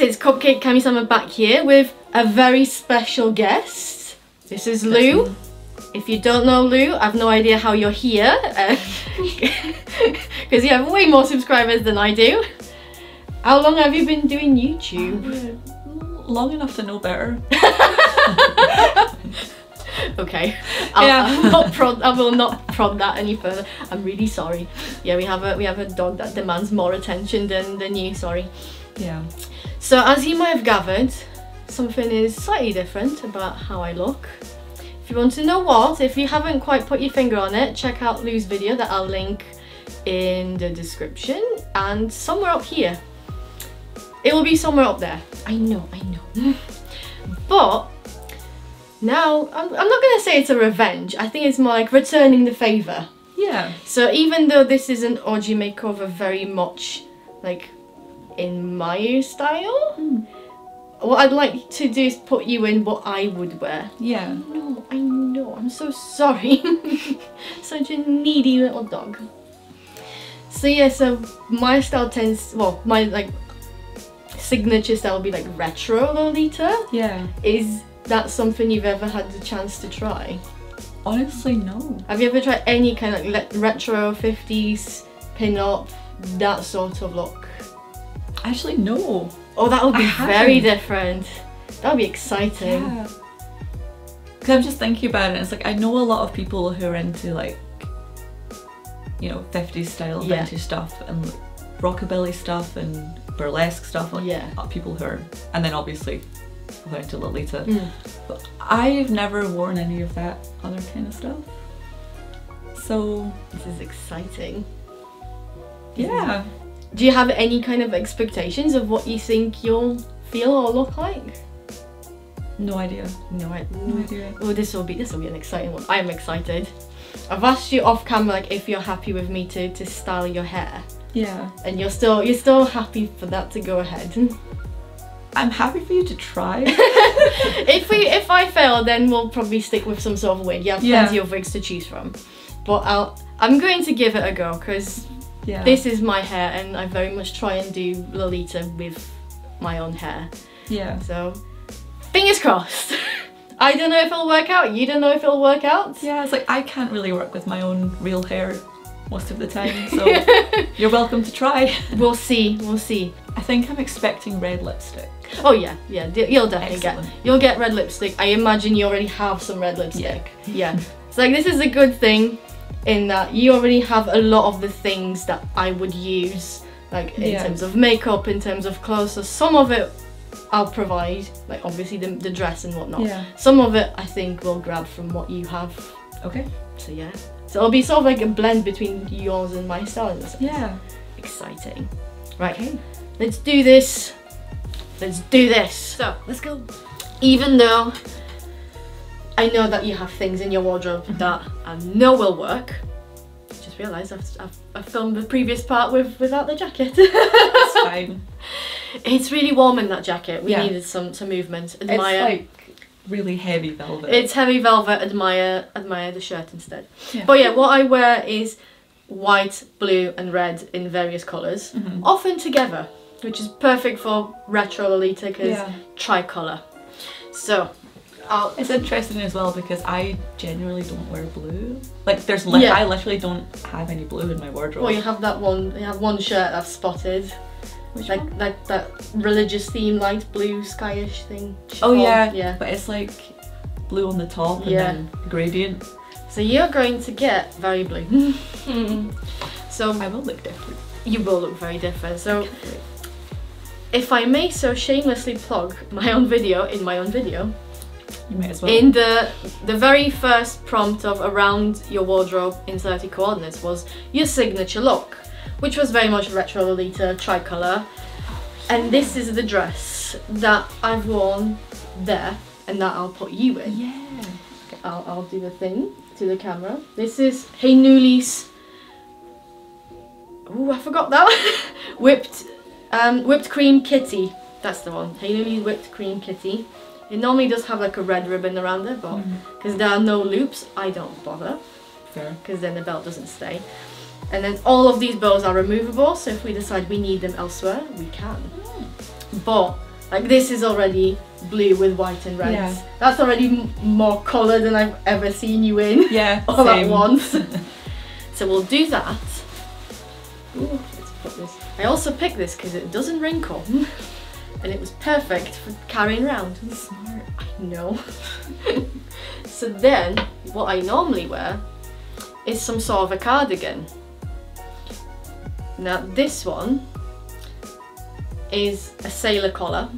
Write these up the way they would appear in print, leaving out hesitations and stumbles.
it's Cupcake Kamisama back here with a very special guest. This is Lou. If you don't know Lou, I've no idea how you're here. Because you have way more subscribers than I do. How long have you been doing YouTube? Long enough to know better. Okay, I will not prod that any further. I'm really sorry. Yeah, we have a dog that demands more attention than you. Sorry. Yeah. So as you might have gathered, something is slightly different about how I look. If you want to know what, if you haven't quite put your finger on it, check out Lou's video that I'll link in the description and somewhere up here. It will be somewhere up there. I know. But now, I'm not going to say it's a revenge. I think it's more like returning the favour. Yeah. So even though this is an ouji makeover very much like in my style, what I'd like to do is put you in what I would wear. Yeah. I know. I'm so sorry. Such a needy little dog. So yeah, so my style tends, well, my like signature style would be like retro Lolita. Yeah. Is that something you've ever had the chance to try? Honestly, no. Have you ever tried any kind of like retro 50s pin-up, that sort of look? Actually, no. Oh, that would be very different. That would be exciting. Yeah. Because I'm just thinking about it, it's like I know a lot of people who are into like, you know, 50s style vintage stuff and like, rockabilly stuff and burlesque stuff, like people who are, and then obviously who are into Lolita. But I've never worn any of that other kind of stuff. So this is exciting. Yeah. Do you have any kind of expectations of what you think you'll feel or look like? No idea. No idea. Oh, this will be an exciting one. I am excited. I've asked you off camera like if you're happy with me to style your hair. Yeah. And you're still happy for that to go ahead. I'm happy for you to try. If I fail, then we'll probably stick with some sort of wig. You have plenty of wigs to choose from. But I'm going to give it a go because this is my hair and I very much try and do Lolita with my own hair. Yeah. So fingers crossed. I don't know if it'll work out. You don't know if it'll work out. Yeah, it's like I can't really work with my own real hair most of the time, so you're welcome to try. We'll see. I think I'm expecting red lipstick. Oh yeah, you'll definitely you'll get red lipstick. I imagine you already have some red lipstick. Yeah. It's like this is a good thing in that you already have a lot of the things that I would use, like in terms of makeup, in terms of clothes. So some of it I'll provide, like obviously the dress and whatnot. Yeah. Some of it I think we'll grab from what you have. Okay. So yeah. So it'll be sort of like a blend between yours and my style in a sense. Yeah. Exciting. Right. Okay. Let's do this. So let's go. Even though I know that you have things in your wardrobe that I know will work, I just realised I've filmed the previous part without the jacket. It's fine. It's really warm in that jacket. We needed some movement. Admire. It's like really heavy velvet. It's heavy velvet. Admire the shirt instead. Yeah. But yeah, what I wear is white, blue and red in various colours, often together, which is perfect for retro Lolita because tricolour. So it's interesting as well because I generally don't wear blue. Like there's I literally don't have any blue in my wardrobe. Well, you have that one. You have one shirt I've spotted. Which like that religious theme, light blue, skyish thing. Oh yeah. But it's like blue on the top and then gradient. So you're going to get very blue. So I will look different. You will look very different. So if I may so shamelessly plug my own video in my own video. You may as well. In the very first prompt of around your wardrobe in 30 coordinates was your signature look, which was very much retro Lolita, tricolour. And this is the dress that I've worn there and that I'll put you in. Yeah. Okay, I'll do the thing to the camera. This is Hey Nuli's, oh I forgot that one. Whipped cream kitty. That's the one. Hey Nuli's whipped cream kitty. It normally does have like a red ribbon around it, but because there are no loops, I don't bother. Fair. Because then the belt doesn't stay. And then all of these bows are removable, so if we decide we need them elsewhere, we can. But Like this is already blue with white and reds. Yeah. That's already more colour than I've ever seen you in. Yeah, all same. at once. So we'll do that. Ooh, let's put this. I also picked this because it doesn't wrinkle. And it was perfect for carrying around. Smart. I know. So then, what I normally wear is some sort of a cardigan. Now this one is a sailor collar,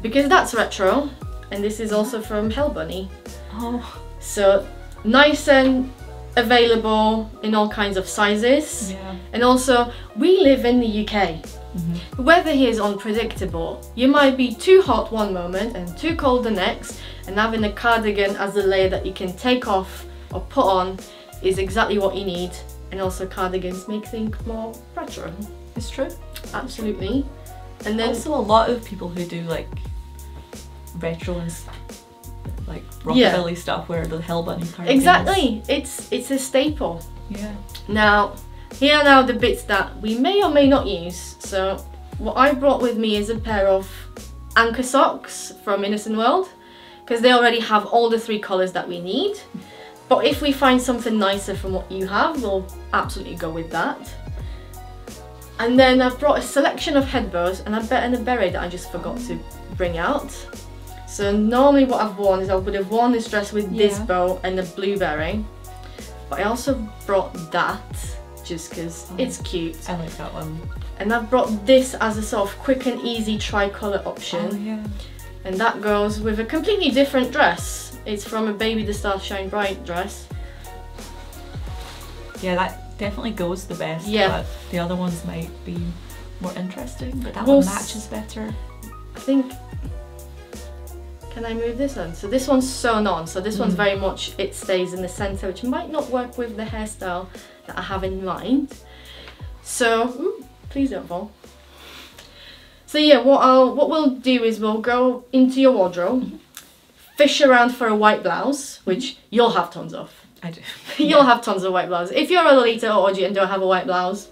because that's retro, and this is also from Hell Bunny. Oh. So nice and available in all kinds of sizes. Yeah. And also, we live in the UK. The weather here is unpredictable. You might be too hot one moment and too cold the next, and having a cardigan as a layer that you can take off or put on is exactly what you need. And also cardigans make things more retro. It's true. Absolutely. And then also a lot of people who do like retro and like rockabilly stuff wear the Hell Bunny cardigans. exactly, it's a staple. Yeah. Now, here are now the bits that we may or may not use. So what I brought with me is a pair of anchor socks from Innocent World, because they already have all the 3 colours that we need. But if we find something nicer from what you have, we'll absolutely go with that. And then I've brought a selection of headbows and a beret that I just forgot to bring out. So normally what I've worn is I would have worn this dress with this bow and a blue beret. But I also brought that just because it's cute. I like that one. And I've brought this as a sort of quick and easy tri-colour option. Oh yeah. And that goes with a completely different dress. It's from a Baby the Stars Shine Bright dress. Yeah, that definitely goes the best. Yeah. But the other ones might be more interesting, but that Well, one matches better. I think... Can I move this on? So this one's sewn on, so this one's very much, it stays in the centre, which might not work with the hairstyle that I have in mind. So, ooh, please don't fall. So yeah, what we'll do is we'll go into your wardrobe, fish around for a white blouse, which you'll have tons of. I do. You'll have tons of white blouses. If you're a Lolita or ouji and don't have a white blouse,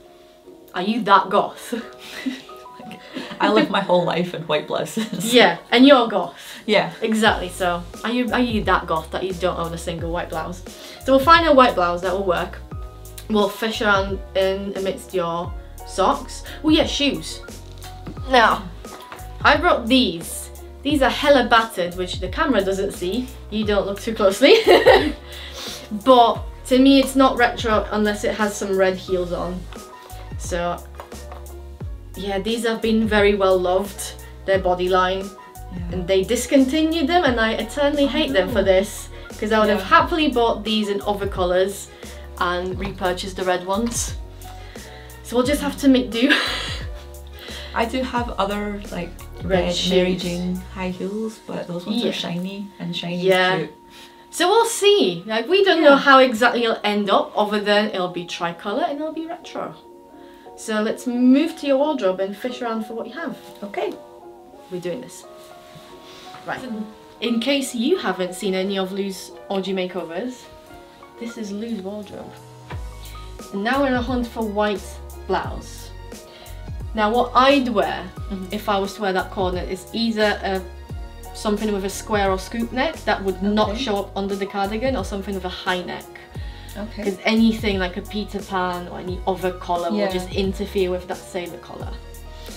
are you that goth? I live my whole life in white blouses. Yeah, and you're goth. Yeah. Exactly, so are you that goth that you don't own a single white blouse? So we'll find a white blouse that will work. We'll fish around in amidst your socks. Oh yeah, shoes. Now, I brought these. These are hella battered, which the camera doesn't see. You don't look too closely. But to me it's not retro unless it has some red heels on. So yeah, these have been very well loved, their body line. And they discontinued them and I eternally hate them for this, because I would have happily bought these in other colours and repurchased the red ones. So we'll just have to make do. I do have other like red Mary Jane high heels, but those ones are shiny and shiny cute. So we'll see. Like, we don't know how exactly it'll end up, other than it'll be tricolour and it'll be retro. So let's move to your wardrobe and fish around for what you have. Okay. We're doing this. Right. In case you haven't seen any of Lou's ouji makeovers, this is Lou's wardrobe. And now we're on a hunt for white blouse. Now what I'd wear, if I was to wear that corner, is either something with a square or scoop neck that would not show up under the cardigan, or something with a high neck. Okay. Because anything like a Peter Pan or any other collar will just interfere with that sailor collar.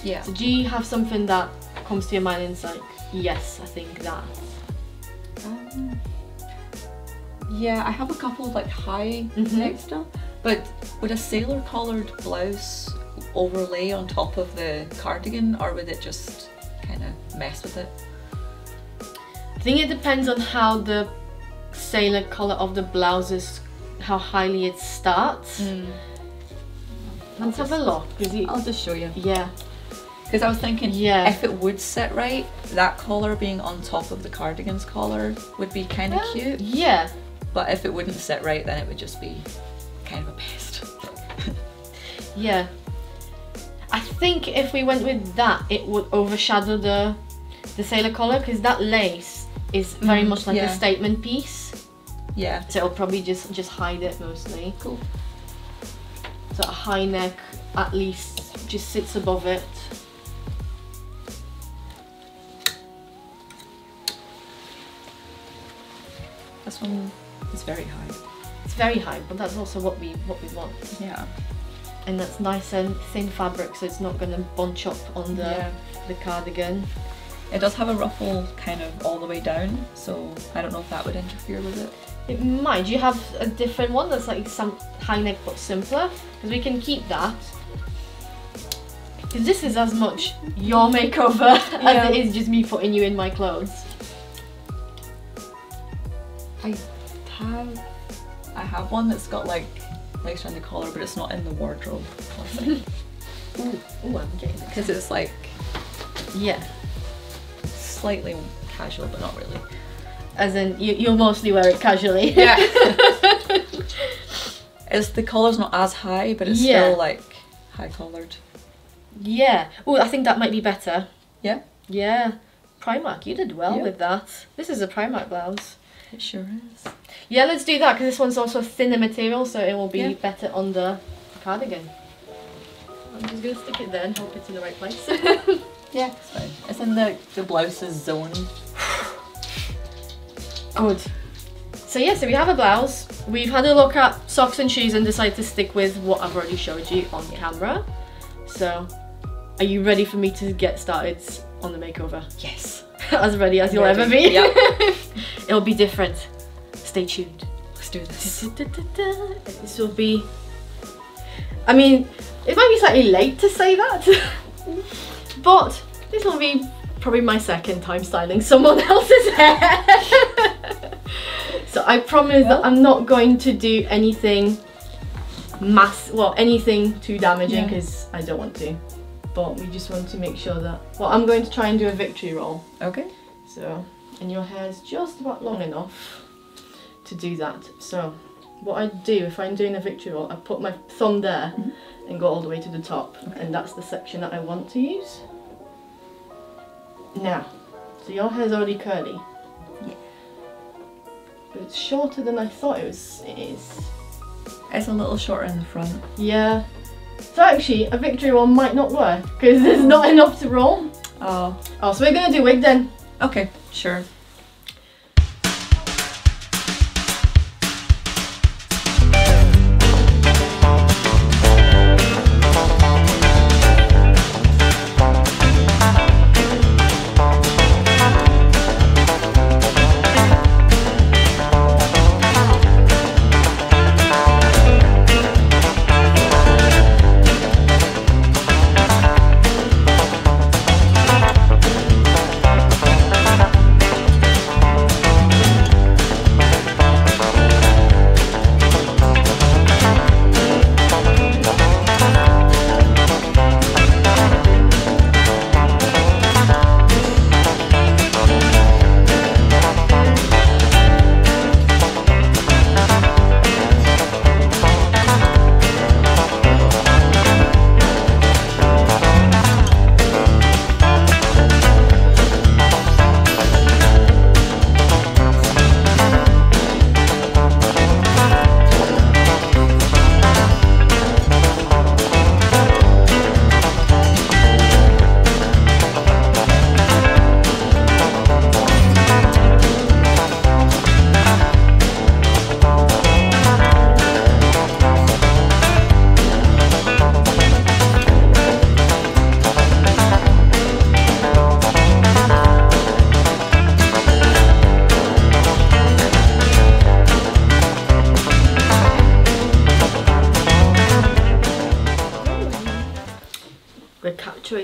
Yeah. So do you have something that comes to your mind and it's like, yes, I think that? Yeah, I have a couple of like high neck stuff, but would a sailor collared blouse overlay on top of the cardigan, or would it just kind of mess with it? I think it depends on how the sailor collar of the blouse is, how highly it starts. Let's have a look. I'll just show you. Yeah. Because I was thinking, if it would sit right, that collar being on top of the cardigan's collar would be kind of cute. Yeah. But if it wouldn't sit right, then it would just be kind of a pest. Yeah. I think if we went with that, it would overshadow the sailor collar, because that lace is very much like a statement piece. Yeah. So it'll probably just hide it mostly. Cool. So a high neck at least just sits above it. This one is very high. It's very high, but that's also what we want. Yeah. And that's nice and thin fabric, so it's not going to bunch up on the cardigan. It does have a ruffle kind of all the way down, so I don't know if that would interfere with it. It might. Do you have a different one that's like some high neck but simpler? Because we can keep that. Because this is as much your makeover as it is just me putting you in my clothes. I have one that's got like lace around the collar, but it's not in the wardrobe. Ooh, I'm getting it. Because it's like, slightly casual, but not really. As in, you'll mostly wear it casually. Yeah. The collar's not as high, but it's still like high collared. Yeah. Oh, I think that might be better. Yeah? Yeah. Primark, you did well with that. This is a Primark blouse. It sure is. Yeah, let's do that, because this one's also thinner material, so it will be better on the cardigan. I'm just going to stick it there and hope it's in the right place. Yeah, it's fine. It's in the blouses zone. Good. So yeah, so we have a blouse. We've had a look at socks and shoes and decided to stick with what I've already showed you on camera. So, are you ready for me to get started on the makeover? Yes. As ready as you'll ever be. Yep. It'll be different. Stay tuned. Let's do this. This will be... I mean, it might be slightly late to say that. But this will be probably my second time styling someone else's hair. So I promise that I'm not going to do anything anything too damaging, because I don't want to. But we just want to make sure that, I'm going to try and do a victory roll. Okay. So, and your hair is just about long enough to do that. So what I do if I'm doing a victory roll, I put my thumb there and go all the way to the top, and that's the section that I want to use. Now, so your hair's already curly. Yeah. But it's shorter than I thought it is. It's a little shorter in the front. Yeah. So actually, a victory roll might not work, because there's not enough to roll. Oh, so we're going to do wig then. Okay, sure.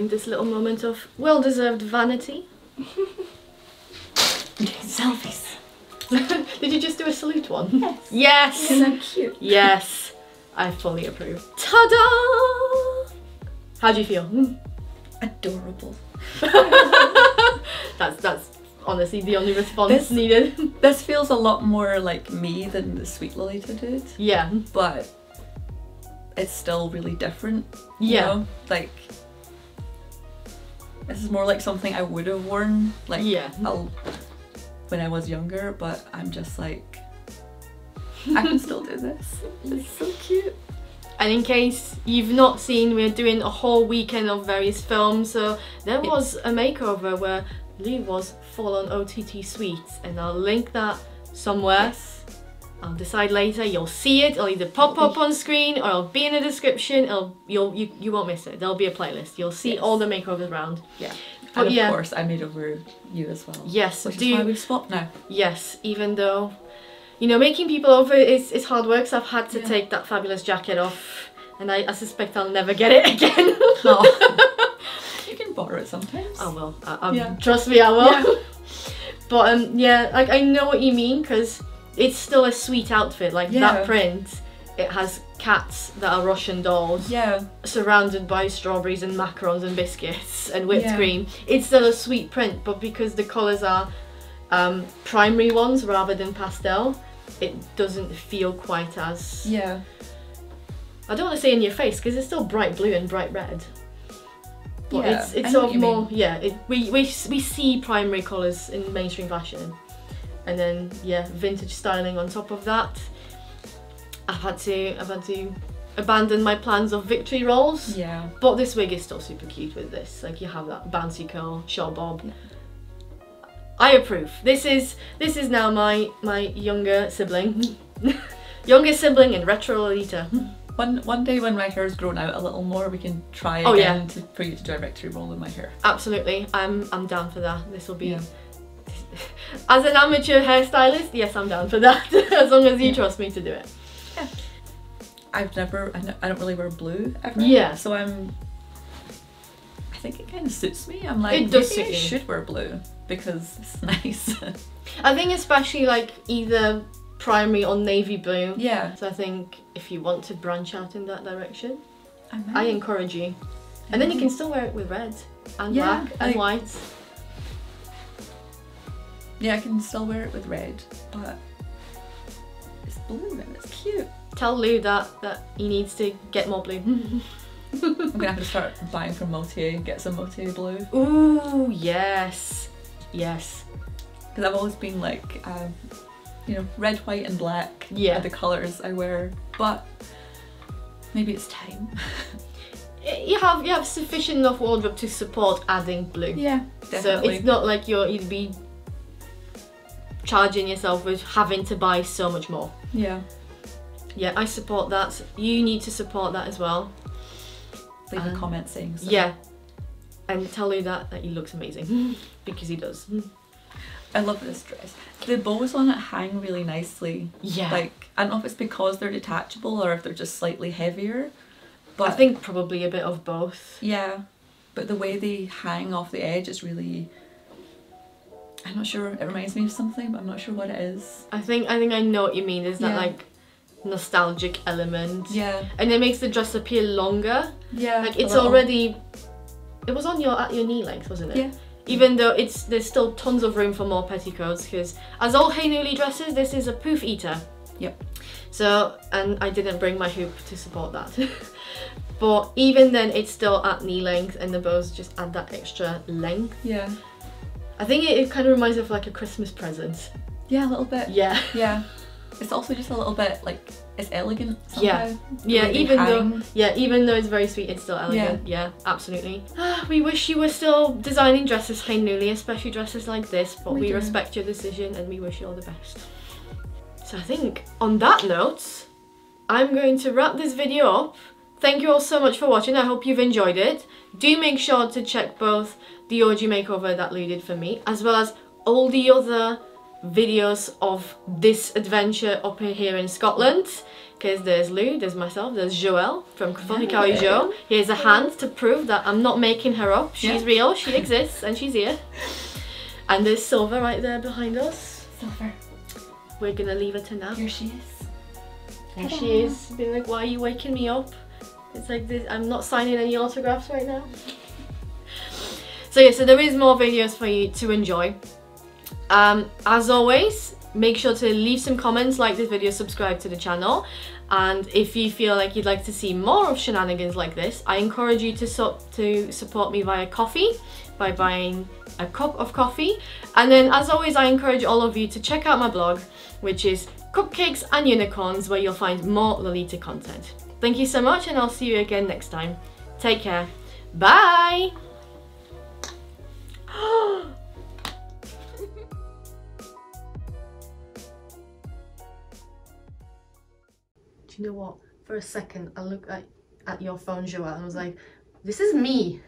This little moment of well-deserved vanity. Selfies. Did you just do a salute one? Yes. Yes! Isn't that cute? Yes! I fully approve. Ta-da! How do you feel? Adorable. That's honestly the only response needed. This feels a lot more like me than the Sweet Lolita did. Yeah. But it's still really different. Yeah. You know? Like, this is more like something I would have worn, like, when I was younger, but I'm just like, I can still do this. It's so cute. And in case you've not seen, we're doing a whole weekend of various films, so there was a makeover where Lee was full on OTT sweets, and I'll link that somewhere. Yes. I'll decide later. You'll see it. It'll either pop up on screen or it'll be in the description. You won't miss it. There'll be a playlist. You'll see all the makeovers around. Yeah. But and of course, I made over you as well. Yes. Which is why we've swapped now. Yes. Even though, you know, making people over is hard work. So I've had to take that fabulous jacket off, and I suspect I'll never get it again. Oh. You can borrow it sometimes. I will. Trust me, I will. Yeah. But yeah, like I know what you mean, because it's still a sweet outfit. Like that print, it has cats that are Russian dolls. Yeah. Surrounded by strawberries and macarons and biscuits and whipped cream. It's still a sweet print, but because the colours are primary ones rather than pastel, it doesn't feel quite as... Yeah. I don't want to say in your face, because it's still bright blue and bright red. But it's sort of more... Yeah, we see primary colours in mainstream fashion. And then, yeah, vintage styling on top of that. I've had to abandon my plans of victory rolls. Yeah. But this wig is still super cute with this. Like, you have that bouncy curl, short bob. Yeah. I approve. This is now my younger sibling. Younger sibling in retro Lolita. One day when my hair's grown out a little more, we can try again for you to do a victory roll with my hair. Absolutely. I'm down for that. This will be... Yeah. As an amateur hairstylist, yes, I'm down for that. As long as you trust me to do it. Yeah. I don't really wear blue ever. Yeah. So I think it kind of suits me. I'm like, it does suit you. I should wear blue because it's nice. I think especially like either primary or navy blue. Yeah. So I think if you want to branch out in that direction, I encourage you. And then you can still wear it with red and black and white. Yeah, I can still wear it with red, but it's blue and it's cute. Tell Lou that he needs to get more blue. I'm gonna have to start buying from Motier, get some Motier blue. Ooh, yes. Yes. Because I've always been like, you know, red, white and black are the colours I wear, but maybe it's time. You have sufficient enough wardrobe to support adding blue. Yeah, definitely. So it's not like you'd be charging yourself with having to buy so much more. Yeah. Yeah, I support that. You need to support that as well. Leave a comment saying so. Yeah. And tell you that he looks amazing. Because he does. I love this dress. The bows on it hang really nicely. Yeah. Like, I don't know if it's because they're detachable or if they're just slightly heavier. But I think probably a bit of both. Yeah. But the way they hang off the edge is really... I'm not sure, it reminds me of something, but I'm not sure what it is. I think I know what you mean. There's that like nostalgic element. Yeah. And it makes the dress appear longer. Yeah. Like it's already, it was on at your knee length, wasn't it? Yeah. Even though there's still tons of room for more petticoats, because as all Hey Newly dresses, this is a poof eater. Yep. So, and I didn't bring my hoop to support that. But even then, it's still at knee length, and the bows just add that extra length. Yeah. I think it kind of reminds me of like a Christmas present. Yeah, a little bit. Yeah. Yeah. It's also just a little bit like, it's elegant somehow. Yeah. Yeah, even though it's very sweet, it's still elegant. Yeah, absolutely. We wish you were still designing dresses, Hey Newly, especially dresses like this, but we respect your decision and we wish you all the best. So I think on that note, I'm going to wrap this video up. Thank you all so much for watching. I hope you've enjoyed it. Do make sure to check both the ouji makeover that Lou did for me, as well as all the other videos of this adventure up here in Scotland. Because there's Lou, there's myself, there's Joelle from Cupcake Jo. Here's a hand to prove that I'm not making her up. She's real, she exists, and she's here. And there's Silver right there behind us. Silver. We're gonna leave her to nap. Here she is. There she is. Being like, why are you waking me up? It's like this, I'm not signing any autographs right now. So yeah, so there is more videos for you to enjoy. As always, make sure to leave some comments, like this video, subscribe to the channel. And if you feel like you'd like to see more of shenanigans like this, I encourage you to support me via Ko-fi by buying a cup of coffee. And then as always, I encourage all of you to check out my blog, which is Cupcakes and Unicorns, where you'll find more Lolita content. Thank you so much, and I'll see you again next time. Take care. Bye! you know what? For a second, I looked at your phone, Joelle, and I was like, this is me.